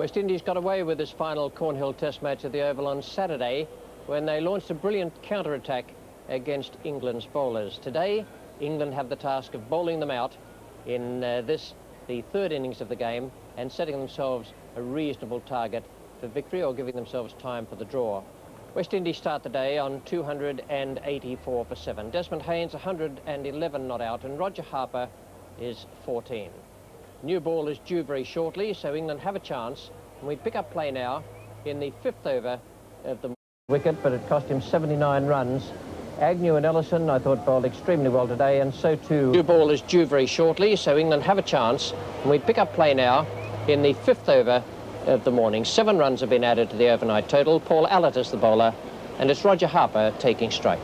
West Indies got away with this final Cornhill Test match at the Oval on Saturday when they launched a brilliant counter-attack against England's bowlers. Today, England have the task of bowling them out in the third innings of the game, and setting themselves a reasonable target for victory or giving themselves time for the draw. West Indies start the day on 284 for 7. Desmond Haynes 111 not out, and Roger Harper is 14. New ball is due very shortly, so England have a chance, and we pick up play now in the 5th over of the wicket, but it cost him 79 runs. Agnew and Ellison, I thought, bowled extremely well today, and so too. New ball is due very shortly, so England have a chance, and we pick up play now in the 5th over of the morning. 7 runs have been added to the overnight total. Paul Allott is the bowler, and it's Roger Harper taking strike.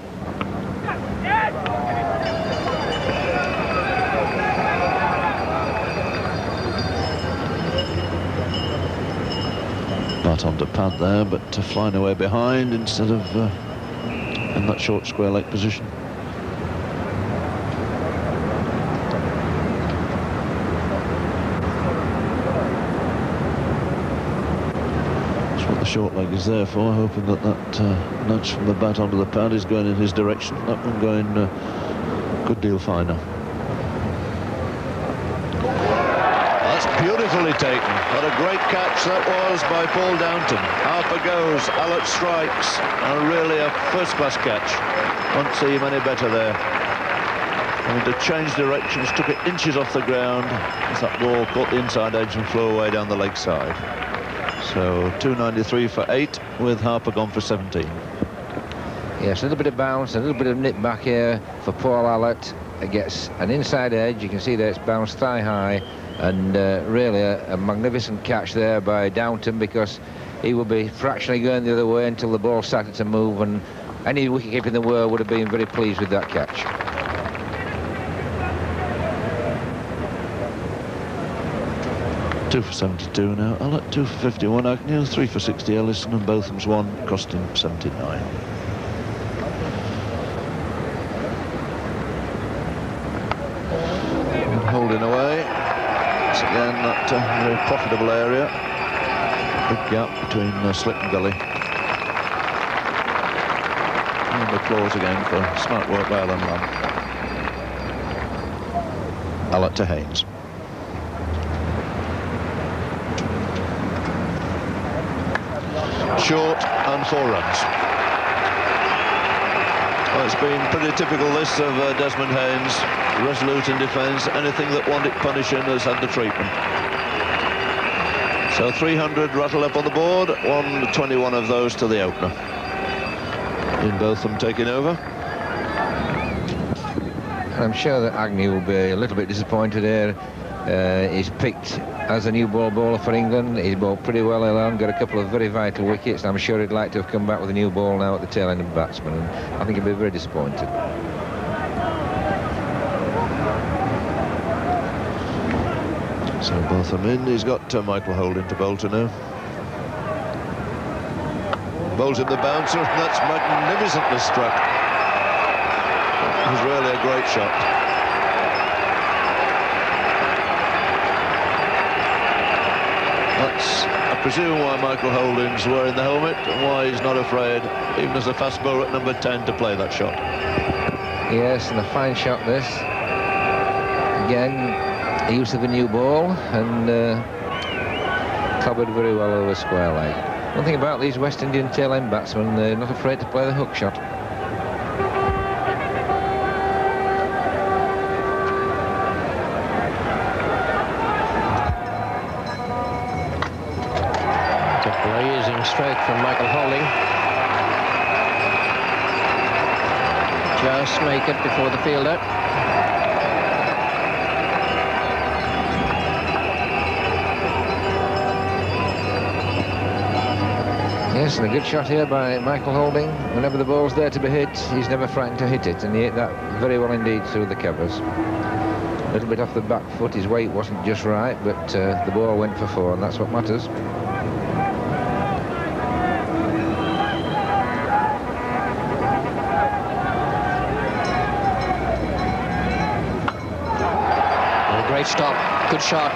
Bat on to pad there, but flying away behind instead of in that short square leg position. That's what the short leg is there for, hoping that that nudge from the bat onto the pad is going in his direction. That one going a good deal finer. Beautifully taken. What a great catch that was by Paul Downton. Harper goes, Allott strikes, and really a first-class catch. Won't see him any better there. And to change directions, took it inches off the ground as that ball caught the inside edge and flew away down the leg side. So 293 for 8 with Harper gone for 17. Yes, a little bit of bounce, a little bit of nip back here for Paul Allott. It gets an inside edge. You can see that it's bounced thigh high. And really a magnificent catch there by Downton, because he would be fractionally going the other way until the ball started to move, and any wicketkeeper in the world would have been very pleased with that catch. Two for 72 now. Allott 2 for 51. Agnew 3 for 60. Ellison and Botham's 1 cost him 79. And Holding away. Again, that very profitable area. Big gap between slip and gully. And applause again for smart work by Alan Lamb. Allott to Haynes. Short and 4 runs. Well, it's been pretty typical this of Desmond Haynes. Resolute in defence. Anything that wanted punishing has had the treatment. So 300 rattled up on the board. 121 of those to the opener. In Botham taking over. And I'm sure that Agnew will be a little bit disappointed here. He's picked as a new ball bowler for England. He's bowled pretty well along, got a couple of very vital wickets. I'm sure he'd like to have come back with a new ball now at the tail end of the batsman, and I think he'll be very disappointed. So both of them in. He's got Michael Holding to bowl to now. Bowls him the bouncer, and that's magnificently struck. It was really a great shot. That's, I presume, why Michael Holding's wearing the helmet and why he's not afraid, even as a fast bowler at number 10, to play that shot. Yes, and a fine shot this. Again, use of a new ball, and covered very well over square leg. One thing about these West Indian tail-end batsmen, they're not afraid to play the hook shot. Stroke from Michael Holding. Just make it before the fielder. Yes, and a good shot here by Michael Holding. Whenever the ball's there to be hit, he's never frightened to hit it, and he hit that very well indeed through the covers. A little bit off the back foot, his weight wasn't just right, but the ball went for 4, and that's what matters. Great stop, good shot.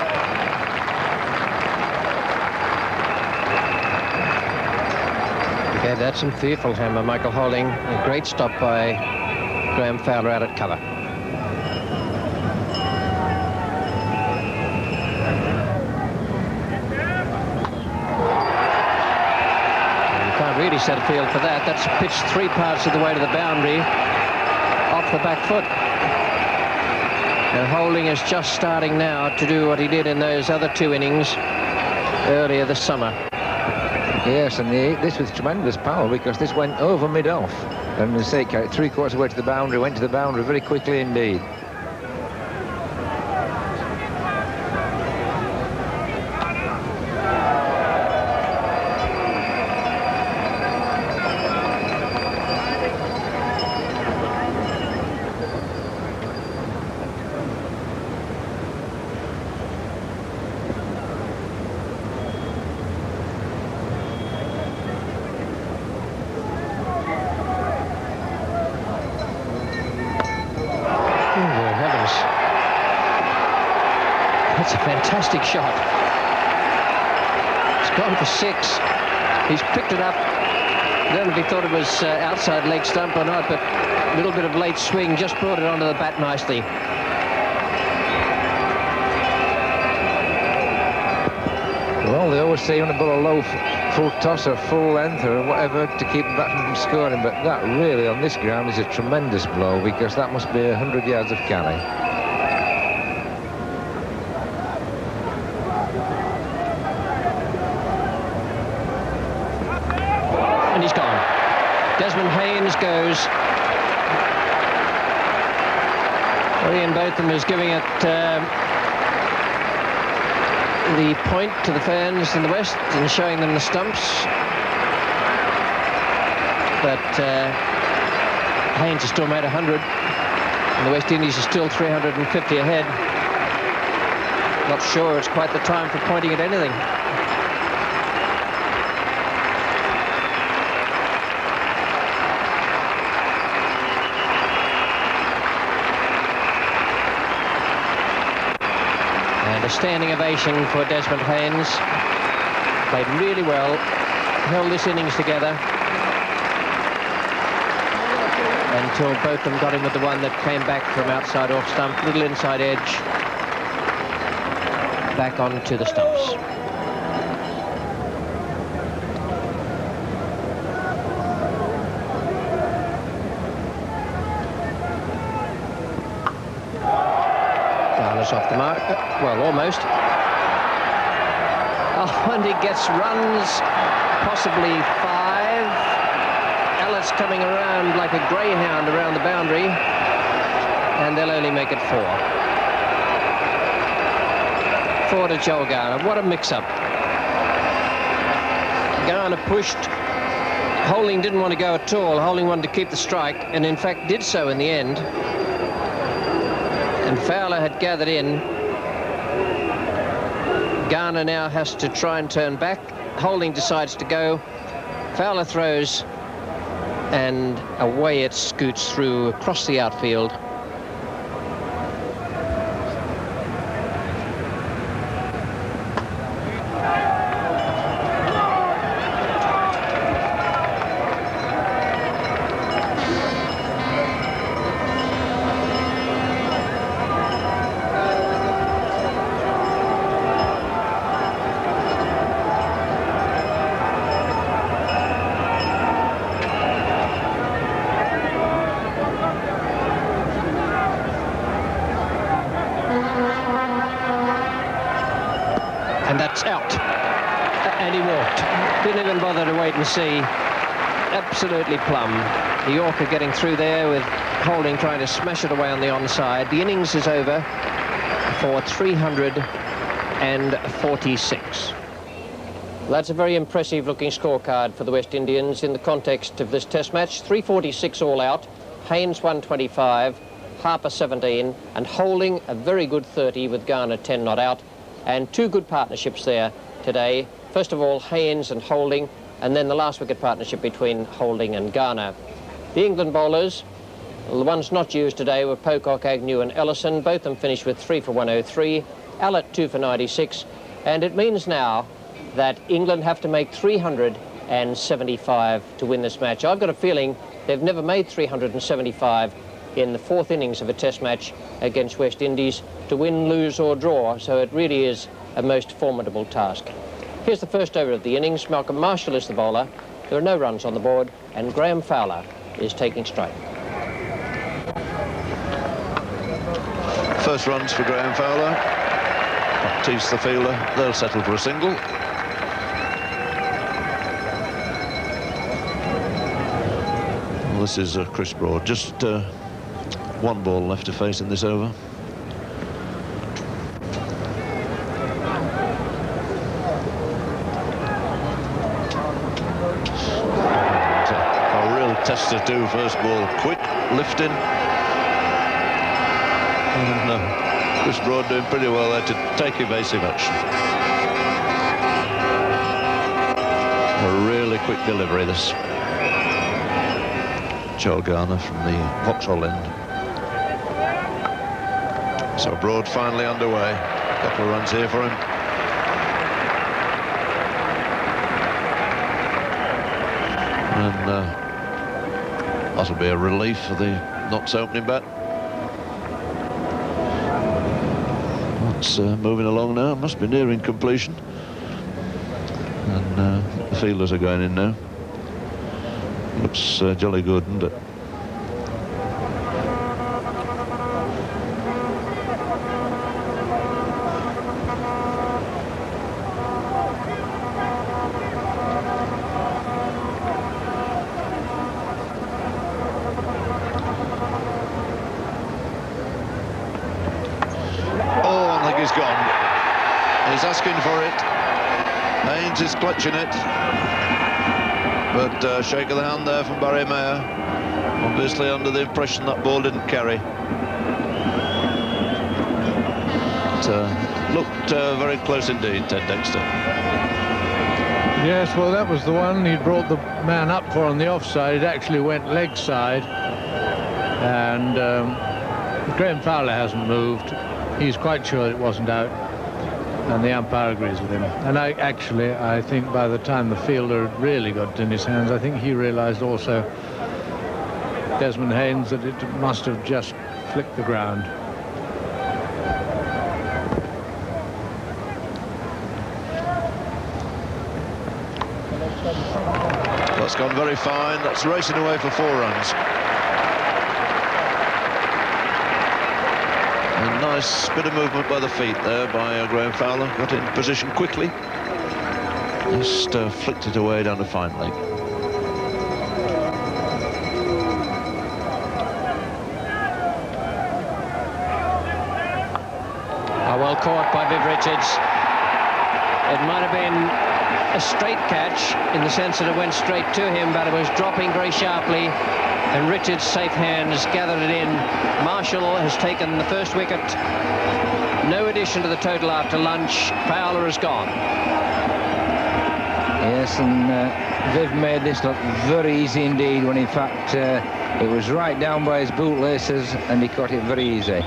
Yeah, that's some fearful hammer, Michael Holding. A great stop by Graham Fowler out at cover. You can't really set a field for that. That's pitched 3 parts of the way to the boundary off the back foot. And Holding is just starting now to do what he did in those other 2 innings earlier this summer. Yes, and this with tremendous power, because this went over mid-off. And the say, carried 3/4 of the way to the boundary, went to the boundary very quickly indeed. That's a fantastic shot. It's gone for 6. He's picked it up. I don't know if he thought it was outside leg stump or not, but a little bit of late swing just brought it onto the bat nicely. Well, they always say you want to bowl a low full toss or full length or whatever to keep the batsman from scoring, but that really on this ground is a tremendous blow, because that must be 100 yards of carry. And he's gone. Desmond Haynes goes. Ian Botham is giving it the point to the fans in the West and showing them the stumps. But Haynes has still made 100. And the West Indies are still 350 ahead. Not sure it's quite the time for pointing at anything. And a standing ovation for Desmond Haynes. Played really well, held this innings together until Botham got him with the one that came back from outside off stump, little inside edge, back onto the stumps. Off the mark, well, almost. Oh, and he gets runs, possibly 5. Ellis coming around like a greyhound around the boundary, and they'll only make it 4. 4 to Joel Garner. What a mix-up. Garner pushed. Holding didn't want to go at all. Holding wanted to keep the strike, and in fact did so in the end. And Fowler had gathered in. Garner now has to try and turn back. Holding decides to go. Fowler throws, and away it scoots through across the outfield. And that's out. And he walked. Didn't even bother to wait and see. Absolutely plumb. The Yorker getting through there with Holding trying to smash it away on the onside. The innings is over for 346. That's a very impressive looking scorecard for the West Indians in the context of this test match. 346 all out. Haynes 125, Harper 17, and Holding a very good 30 with Garner 10 not out. And 2 good partnerships there today. First of all, Haynes and Holding, and then the last wicket partnership between Holding and Garner. The England bowlers, well, the ones not used today were Pocock, Agnew and Ellison. Both of them finished with 3 for 103. Allott 2 for 96. And it means now that England have to make 300 375 to win this match. I've got a feeling they've never made 375 in the fourth innings of a test match against West Indies, to win, lose or draw, so it really is a most formidable task. Here's the first over of the innings. Malcolm Marshall is the bowler. There are no runs on the board, and Graham Fowler is taking strike. First runs for Graham Fowler. Tees the fielder. They'll settle for a single. Well, this is Chris Broad. Just one ball left to face in this over. A real tester too. First ball, quick lifting. And Chris Broad doing pretty well there to take evasive action. A really quick delivery, this. Joel Garner from the Vauxhall end. So Broad finally underway. A couple of runs here for him. And that'll be a relief for the Notts opening bat. It's moving along now. Must be nearing completion. And the fielders are going in now. Looks jolly good, doesn't it? He's asking for it. Haynes is clutching it. But shake of the hand there from Barry Mayer. Obviously under the impression that ball didn't carry. It looked very close indeed, Ted Dexter. Yes, well, that was the one he brought the man up for on the offside. It actually went leg side. And Graham Fowler hasn't moved. He's quite sure it wasn't out. And the umpire agrees with him. And I think by the time the fielder really got it in his hands, I think he realised also, Desmond Haynes, that it must have just flicked the ground. That's gone very fine. That's racing away for 4 runs. A nice bit of movement by the feet there by Graham Fowler. Got in position quickly. Just flicked it away down the fine leg. Oh, well caught by Viv Richards. It might have been a straight catch in the sense that it went straight to him, but it was dropping very sharply. And Richards' safe hands gathered it in. Marshall has taken the first wicket. No addition to the total after lunch. Fowler is gone. Yes, and Viv made this look very easy indeed, when in fact it was right down by his bootlaces and he caught it very easy.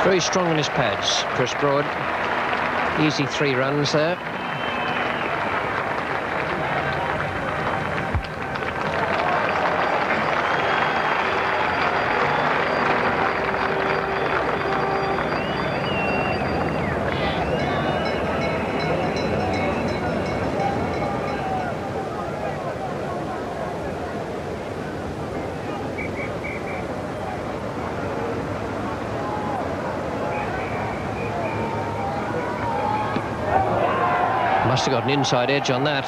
Very strong on his pads, Chris Broad. Easy 3 runs there. Must have got an inside edge on that.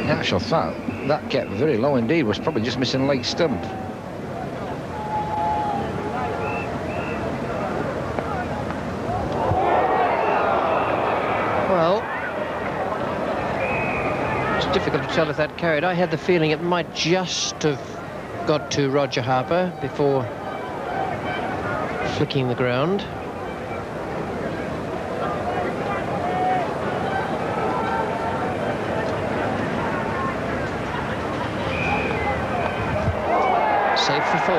In actual fact, that kept very low indeed. Was probably just missing leg stump. Well, difficult to tell if that carried. I had the feeling it might just have got to Roger Harper before flicking the ground. for 4.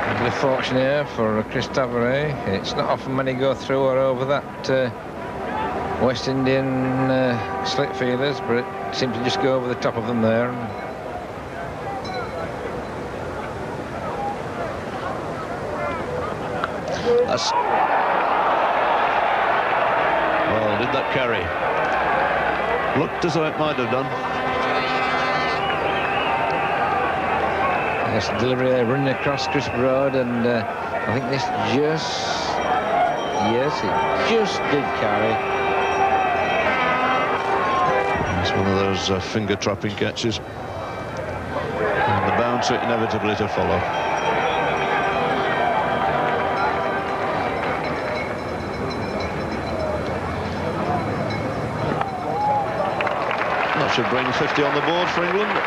A bit of fortune here for Chris Tavares. It's not often many go through or over that West Indian slit feelers, but it seemed to just go over the top of them there. That's... Well, did that carry? Looked as though it might have done. Yes, delivery there, running across Chris Broad, and I think this just... Yes, it just did carry. It's one of those finger-trapping catches. And the bouncer inevitably to follow. That should bring 50 on the board for England.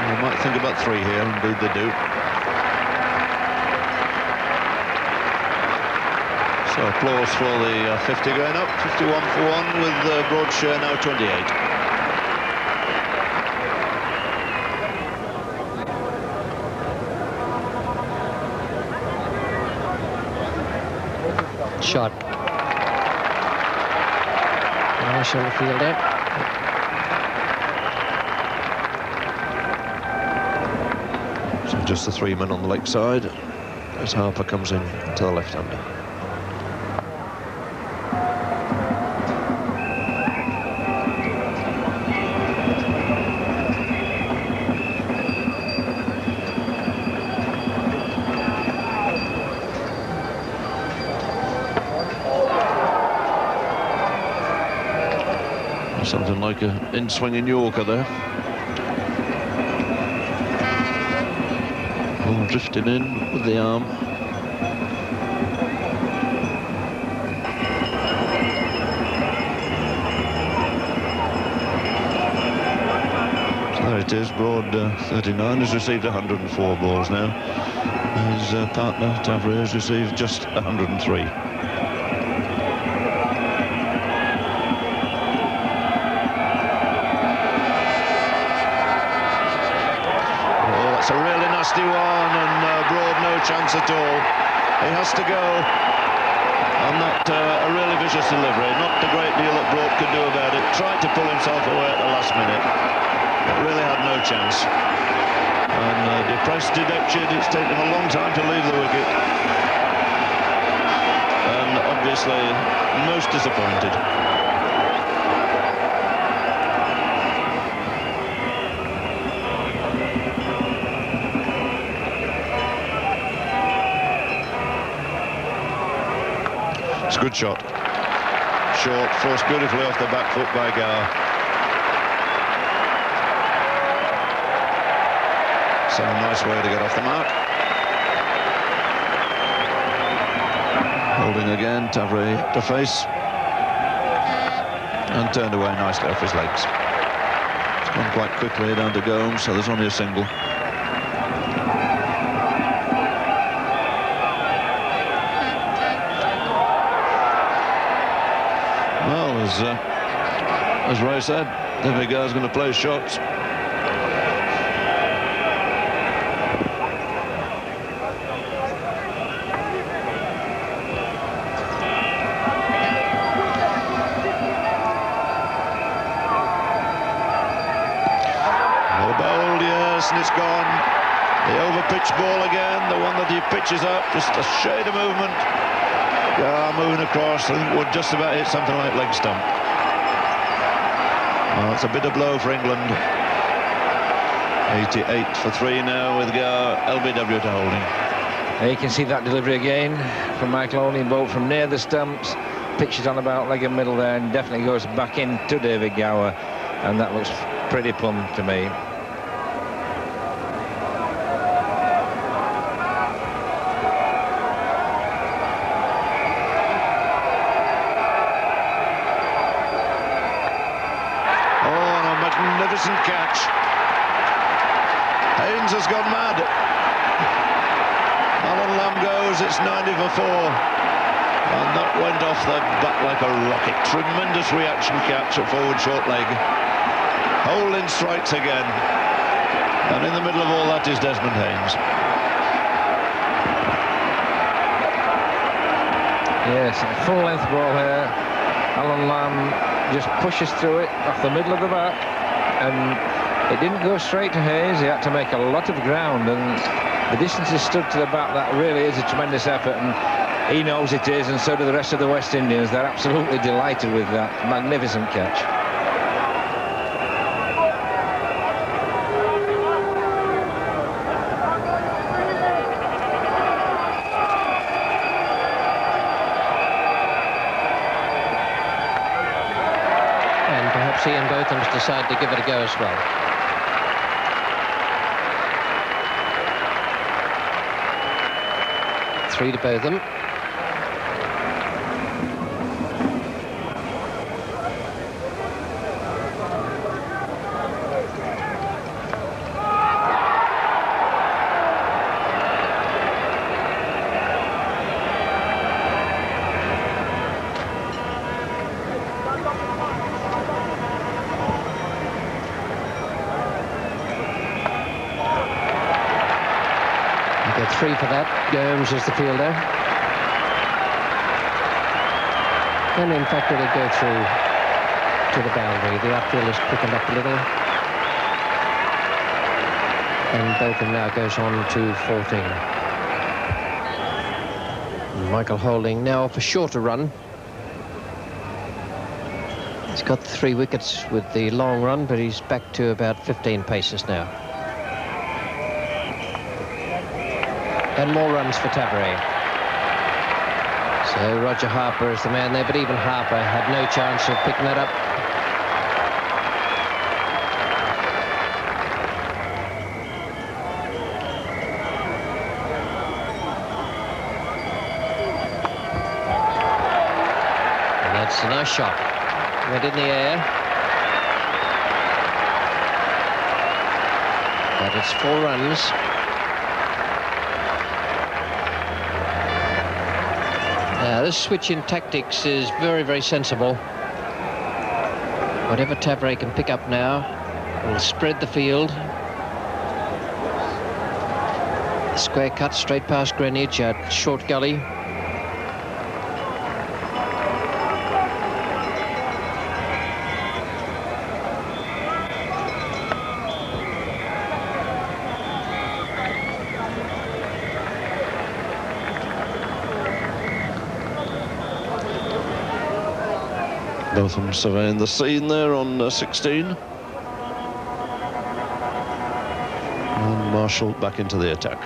We might think about 3 here, indeed they do. So applause for the 50 going up, 51 for 1, with Broad's share now 28. Shot. Nice on the field there. So just the 3 men on the leg side as Harper comes in to the left-hander. Something like an in-swinging Yorker there. Ball drifting in with the arm. So there it is, Broad 39 has received 104 balls now. His partner Tavares has received just 103. It's a really nasty one, and Broad no chance at all. He has to go on that a really vicious delivery. Not a great deal that Broad could do about it. Tried to pull himself away at the last minute, but really had no chance. And depressed, dejected. It's taken him a long time to leave the wicket, and obviously most disappointed. It's a good shot. Short, forced beautifully off the back foot by Gower. So a nice way to get off the mark. Holding again, Tavares to face. And turned away nicely off his legs. It's gone quite quickly down to Gomes, so there's only a single. Well, as Ray said, the big guy's going to play shots. Well bowled, yes, and it's gone. The over-pitched ball again, the one that he pitches up, just a shade of movement. Moving across, I think would just about hit something like leg stump. Well, it's a bitter blow for England. 88 for 3 now with LBW to Holding. You can see that delivery again from Michael Holding, both from near the stumps, pitches on about leg and middle there, and definitely goes back in to David Gower, and that looks pretty plumb to me. Magnificent catch. Haynes has gone mad. Alan Lamb goes, it's 90 for 4. And that went off the bat like a rocket. Tremendous reaction catch at forward short leg. Holding strikes again. And in the middle of all that is Desmond Haynes. Yes, full length ball here. Alan Lamb just pushes through it off the middle of the bat, and it didn't go straight to Haynes. He had to make a lot of ground, and the distance he stood to the bat, that really is a tremendous effort, and he knows it is, and so do the rest of the West Indians. They're absolutely delighted with that magnificent catch. He and Botham's decide to give it a go as well. Three to Botham. Three for that. Gomes is the fielder. And in fact, it'll go through to the boundary. The outfield is quickened up a little. And Botham now goes on to 14. Michael Holding now off a shorter run. He's got 3 wickets with the long run, but he's back to about 15 paces now. And more runs for Tavaré. So Roger Harper is the man there, but even Harper had no chance of picking that up. And that's a nice shot. Went in the air. But it's 4 runs. This switch in tactics is very, very sensible. Whatever Tavaré can pick up now will spread the field. Square cut straight past Greenwich at short gully. Botham surveying the scene there on 16. And Marshall back into the attack.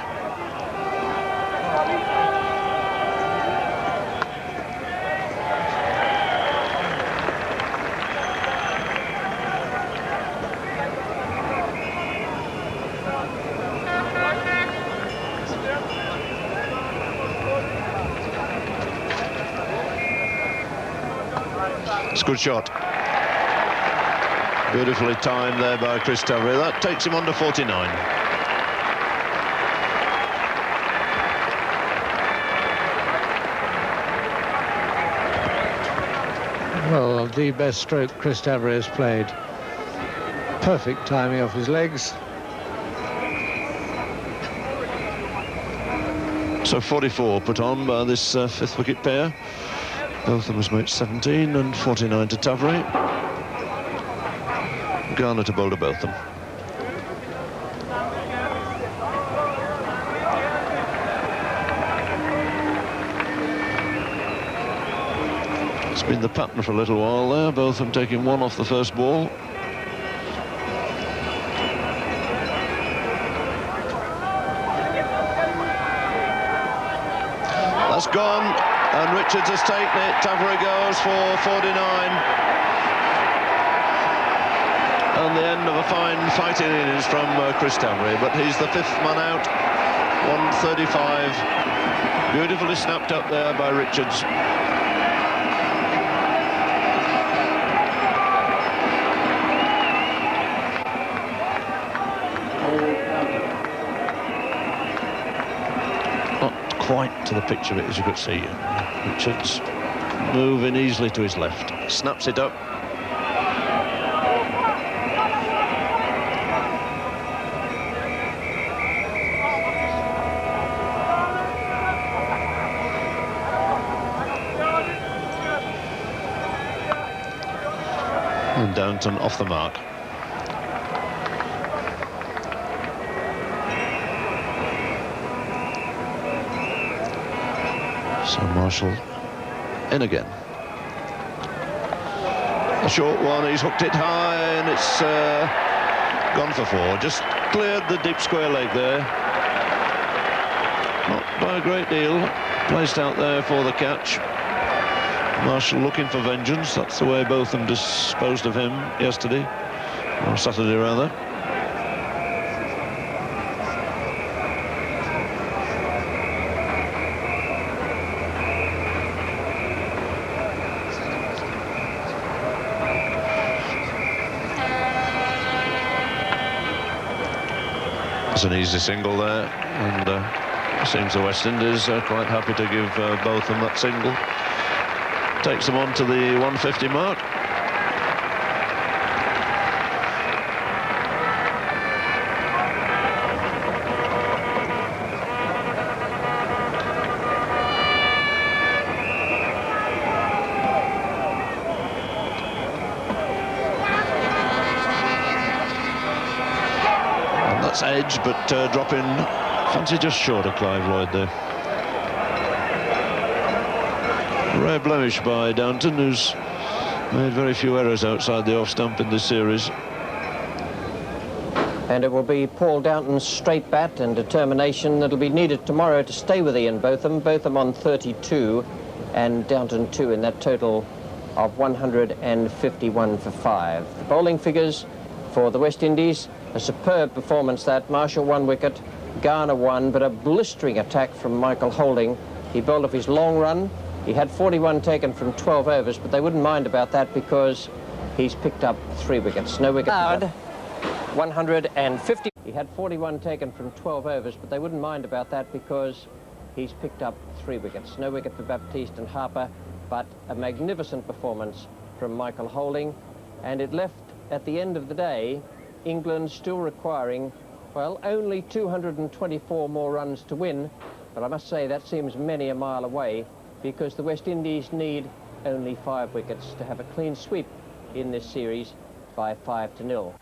It's a good shot. Beautifully timed there by Chris Tavaré. That takes him on to 49. Well, the best stroke Chris Tavaré has played. Perfect timing off his legs. So 44 put on by this 5th wicket pair. Botham has made 17 and 49 to Tavaré. Garner to bowl to Botham. It's been the pattern for a little while there. Botham taking 1 off the first ball. That's gone. And Richards has taken it. Tavaré goes for 49. And the end of a fine fighting innings from Chris Tavaré. But he's the 5th man out. 135. Beautifully snapped up there by Richards. Not quite to the pitch of it, as you could see. Richards moving easily to his left, snaps it up. And Downton off the mark. So Marshall in again. A short one, he's hooked it high and it's gone for 4. Just cleared the deep square leg there. Not by a great deal. Placed out there for the catch. Marshall looking for vengeance. That's the way both of them disposed of him yesterday, or Saturday rather. It's an easy single there, and seems the West Indies are quite happy to give both of them that single. Takes them on to the 150 mark. And that's edge, but dropping, fancy just short of Clive Lloyd there. Rare blemish by Downton, who's made very few errors outside the off stump in this series. And it will be Paul Downton's straight bat and determination that'll be needed tomorrow to stay with Ian Botham. Botham on 32 and Downton 2 in that total of 151 for 5. The bowling figures for the West Indies, a superb performance that. Marshall 1 wicket, Garner 1, but a blistering attack from Michael Holding. He bowled off his long run. He had 41 taken from 12 overs, but they wouldn't mind about that because he's picked up 3 wickets. No wicket. 150. He had 41 taken from 12 overs, but they wouldn't mind about that because he's picked up 3 wickets. No wicket for Baptiste and Harper, but a magnificent performance from Michael Holding. And it left, at the end of the day, England still requiring, well, only 224 more runs to win. But I must say that seems many a mile away, because the West Indies need only 5 wickets to have a clean sweep in this series by 5-0.